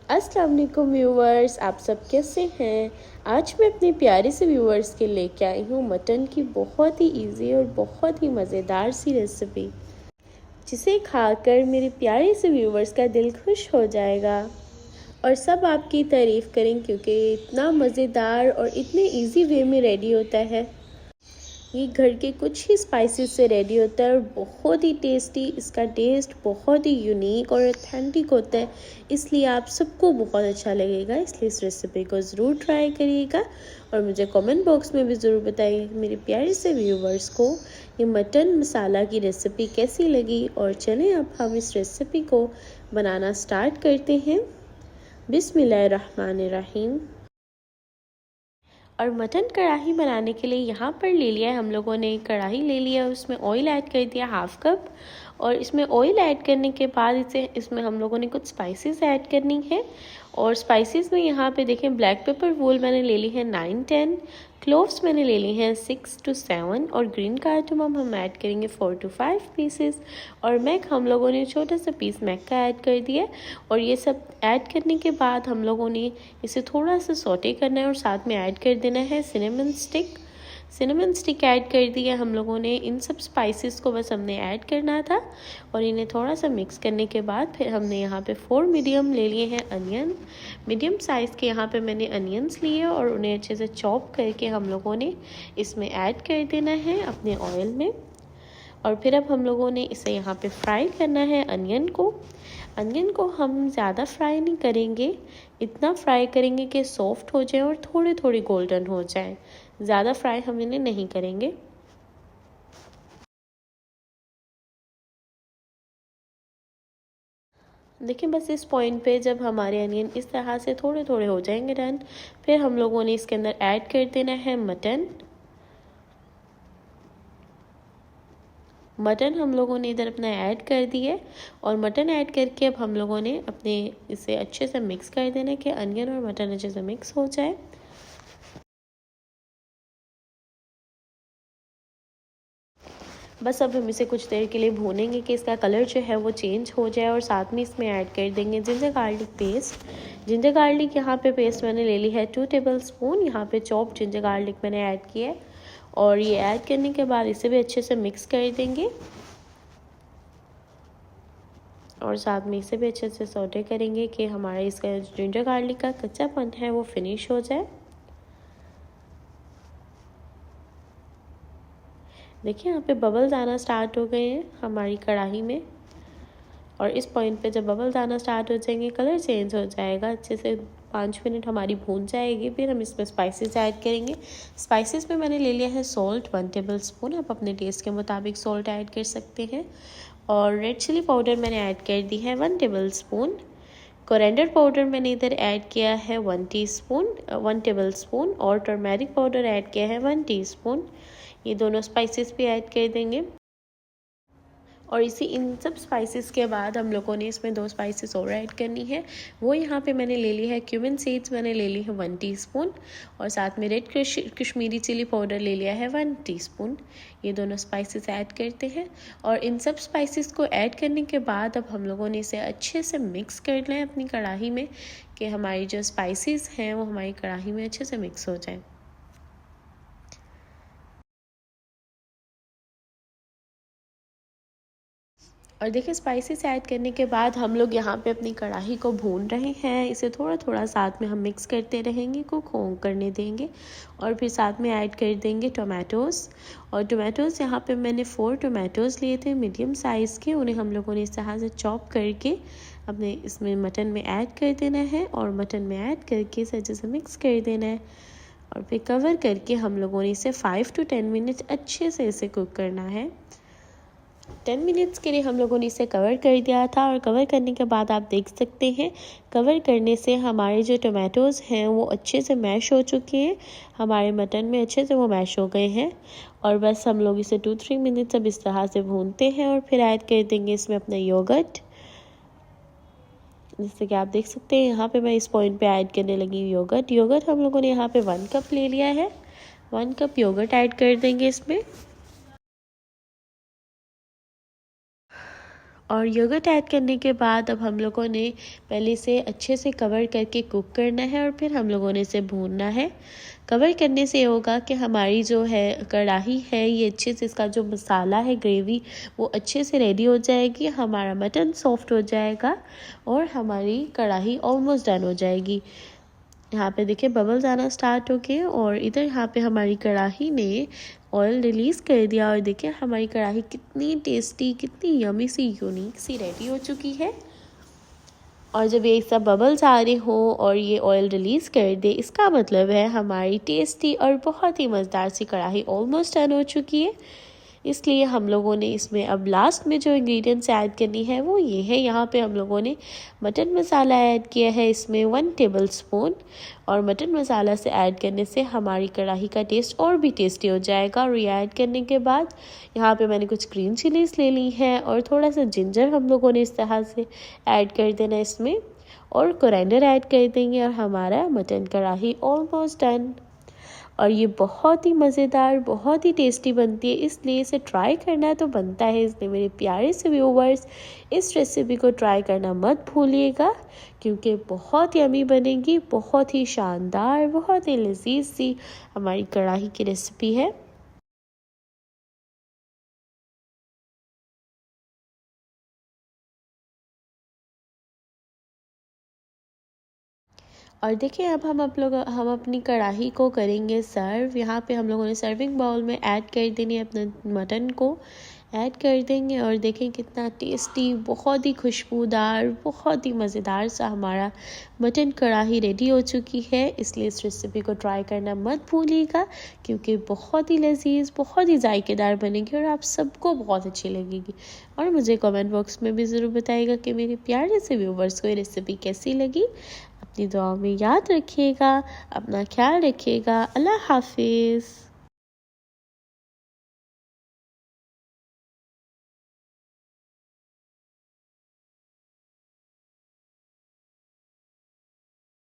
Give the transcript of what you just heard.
अस्सलाम वालेकुम व्यूवर्स, आप सब कैसे हैं। आज मैं अपने प्यारे से व्यूवर्स के लेके आई हूँ मटन की बहुत ही इजी और बहुत ही मज़ेदार सी रेसिपी, जिसे खाकर मेरे प्यारे से व्यूवर्स का दिल खुश हो जाएगा और सब आपकी तारीफ़ करें, क्योंकि ये इतना मज़ेदार और इतने इजी वे में रेडी होता है। ये घर के कुछ ही स्पाइसेस से रेडी होता है और बहुत ही टेस्टी। इसका टेस्ट बहुत ही यूनिक और ऑथेंटिक होता है, इसलिए आप सबको बहुत अच्छा लगेगा। इसलिए इस रेसिपी को ज़रूर ट्राई करिएगा और मुझे कमेंट बॉक्स में भी ज़रूर बताइए मेरे प्यारे से व्यूवर्स को ये मटन मसाला की रेसिपी कैसी लगी। और चलें अब हम इस रेसिपी को बनाना स्टार्ट करते हैं। बिस्मिल्लाहिर्रहमानिर्रहीम। और मटन कढ़ाई बनाने के लिए यहाँ पर ले लिया है हम लोगों ने कढ़ाई ले लिया, उसमें ऑयल ऐड कर दिया हाफ कप। और इसमें ऑयल ऐड करने के बाद इसमें हम लोगों ने कुछ स्पाइसेस ऐड करनी है। और स्पाइसेस में यहाँ पे देखें, ब्लैक पेपर वोल मैंने ले ली है 9-10, क्लोव्स मैंने ले ली हैं 6-7 और ग्रीन कार्डमम हम ऐड करेंगे 4-5 पीसेस। और मैक हम लोगों ने छोटा सा पीस मैक का ऐड कर दिया। और ये सब ऐड करने के बाद हम लोगों ने इसे थोड़ा सा सौटे करना है और साथ में ऐड कर देना है cinnamon stick. Cinnamon stick add कर दिया हम लोगों ने। इन सब स्पाइसेस को बस हमने ऐड करना था और इन्हें थोड़ा सा मिक्स करने के बाद फिर हमने यहाँ पे 4 मीडियम ले लिए हैं अनियन। मीडियम साइज़ के यहाँ पे मैंने अनियंस लिए और उन्हें अच्छे से चॉप करके हम लोगों ने इसमें ऐड कर देना है अपने ऑयल में। और फिर अब हम लोगों ने इसे यहाँ पे फ्राई करना है अनियन को। अनियन को हम ज़्यादा फ्राई नहीं करेंगे, इतना फ्राई करेंगे कि सॉफ्ट हो जाए और थोड़े थोड़े गोल्डन हो जाए। ज़्यादा फ्राई हम इन्हें नहीं करेंगे। देखिए, बस इस पॉइंट पे जब हमारे अनियन इस तरह से थोड़े थोड़े हो जाएंगे डन, फिर हम लोगों ने इसके अंदर ऐड कर देना है मटन। मटन हम लोगों ने इधर अपना ऐड कर दिए और मटन ऐड करके अब हम लोगों ने अपने इसे अच्छे से मिक्स कर देना है कि अनियन और मटन अच्छे से मिक्स हो जाए। बस अब हम इसे कुछ देर के लिए भूनेंगे कि इसका कलर जो है वो चेंज हो जाए। और साथ में इसमें ऐड कर देंगे ginger garlic paste. Ginger garlic यहाँ पे पेस्ट मैंने ले ली है 2 टेबल स्पून। यहाँ पे चॉप जिंजर गार्लिक मैंने ऐड किया है और ये ऐड करने के बाद इसे भी अच्छे से मिक्स कर देंगे और साथ में इसे भी अच्छे से सौटे करेंगे कि हमारा इसका जिंजर गार्लिक का कच्चापन है वो फिनिश हो जाए। देखिए, यहाँ पे बबल्स आना स्टार्ट हो गए हैं हमारी कढ़ाई में। और इस पॉइंट पे जब बबल्स आना स्टार्ट हो जाएंगे, कलर चेंज हो जाएगा, अच्छे से 5 मिनट हमारी भून जाएगी। फिर हम इसमें स्पाइसेस ऐड करेंगे। स्पाइसेस में मैंने ले लिया है सॉल्ट 1 टेबल स्पून। आप अपने टेस्ट के मुताबिक सॉल्ट ऐड कर सकते हैं। और रेड चिली पाउडर मैंने ऐड कर दी है 1 टेबल स्पून। कोरिएंडर पाउडर मैंने इधर ऐड किया है 1 टेबल स्पून और टर्मेरिक पाउडर ऐड किया है 1 टीस्पून। ये दोनों स्पाइसेस भी ऐड कर देंगे। और इन सब स्पाइसेस के बाद हम लोगों ने इसमें 2 स्पाइसेस और ऐड करनी है। वो यहाँ पे मैंने ले ली है क्यूमिन सीड्स, मैंने ले ली है 1 टीस्पून और साथ में रेड कश्मीरी चिली पाउडर ले लिया है 1 टीस्पून। ये दोनों स्पाइसेस ऐड करते हैं। और इन सब स्पाइसेस को ऐड करने के बाद अब हम लोगों ने इसे अच्छे से मिक्स कर लें अपनी कढ़ाई में कि हमारी जो स्पाइसेस हैं वो हमारी कढ़ाई में अच्छे से मिक्स हो जाएँ। और देखिए, स्पाइसेस ऐड करने के बाद हम लोग यहाँ पे अपनी कढ़ाई को भून रहे हैं। इसे थोड़ा थोड़ा साथ में हम मिक्स करते रहेंगे, कुक करने देंगे। और फिर साथ में ऐड कर देंगे टोमेटोज़। और टोमेटोज़ यहाँ पे मैंने 4 टोमेटोज़ लिए थे मीडियम साइज़ के। उन्हें हम लोगों ने इस तरह से चॉप करके अपने इसमें मटन में ऐड कर देना है और मटन में ऐड करके इसे अच्छे से मिक्स कर देना है। और फिर कवर करके हम लोगों ने इसे 5 to 10 मिनट अच्छे से इसे कुक करना है। 10 मिनट्स के लिए हम लोगों ने इसे कवर कर दिया था। और कवर करने के बाद आप देख सकते हैं, कवर करने से हमारे जो टोमेटोज़ हैं वो अच्छे से मैश हो चुके हैं, हमारे मटन में अच्छे से वो मैश हो गए हैं। और बस हम लोग इसे 2-3 मिनट्स अब इस तरह से भूनते हैं और फिर ऐड कर देंगे इसमें अपना योगर्ट। जैसे कि आप देख सकते हैं, यहाँ पे मैं इस पॉइंट पे ऐड करने लगी योगर्ट हम लोगों ने यहाँ पे 1 कप ले लिया है। 1 कप योगर्ट ऐड कर देंगे इसमें। और योगर्ट ऐड करने के बाद अब हम लोगों ने पहले से अच्छे से कवर करके कुक करना है और फिर हम लोगों ने इसे भूनना है। कवर करने से होगा कि हमारी जो है कढ़ाई है ये अच्छे से, इसका जो मसाला है ग्रेवी वो अच्छे से रेडी हो जाएगी, हमारा मटन सॉफ्ट हो जाएगा और हमारी कढ़ाई ऑलमोस्ट डन हो जाएगी। यहाँ पे देखिए बबल्स आना स्टार्ट हो गए और इधर यहाँ पे हमारी कढ़ाई ने ऑयल रिलीज़ कर दिया और देखिए हमारी कढ़ाई कितनी टेस्टी, कितनी यमी सी, यूनिक सी रेडी हो चुकी है। और जब ये सब बबल्स आ रहे हों और ये ऑयल रिलीज़ कर दे, इसका मतलब है हमारी टेस्टी और बहुत ही मज़ेदार सी कढ़ाई ऑलमोस्ट डन हो चुकी है। इसलिए हम लोगों ने इसमें अब लास्ट में जो इंग्रेडिएंट्स ऐड करनी है वो ये है। यहाँ पे हम लोगों ने मटन मसाला ऐड किया है, इसमें 1 टेबलस्पून। और मटन मसाला से ऐड करने से हमारी कढ़ाई का टेस्ट और भी टेस्टी हो जाएगा। और ये ऐड करने के बाद यहाँ पे मैंने कुछ ग्रीन चिलीज़ ले ली हैं और थोड़ा सा जिंजर हम लोगों ने इस तरह से ऐड कर देना इसमें, और कोरिएंडर ऐड कर देंगे और हमारा मटन कढ़ाई ऑलमोस्ट डन। और ये बहुत ही मज़ेदार, बहुत ही टेस्टी बनती है, इसलिए इसे ट्राई करना तो बनता है। इसलिए मेरे प्यारे से व्यूवर्स इस रेसिपी को ट्राई करना मत भूलिएगा, क्योंकि बहुत यमी बनेगी, बहुत ही शानदार, बहुत ही लजीज सी हमारी कढ़ाई की रेसिपी है। और देखिए अब हम अपनी कढ़ाई को करेंगे सर्व। यहाँ पे हम लोगों ने सर्विंग बाउल में ऐड कर देनी है, अपने मटन को ऐड कर देंगे और देखें कितना टेस्टी, बहुत ही खुशबूदार, बहुत ही मज़ेदार सा हमारा मटन कढ़ाई रेडी हो चुकी है। इसलिए इस रेसिपी को ट्राई करना मत भूलिएगा, क्योंकि बहुत ही लजीज, बहुत ही जायकेदार बनेगी और आप सबको बहुत अच्छी लगेगी। और मुझे कमेंट बॉक्स में भी ज़रूर बताइएगा कि मेरे प्यारे से व्यूवर्स को ये रेसिपी कैसी लगी। अपनी दुआ में याद रखिएगा, अपना ख्याल रखिएगा। अल्लाह हाफिज़।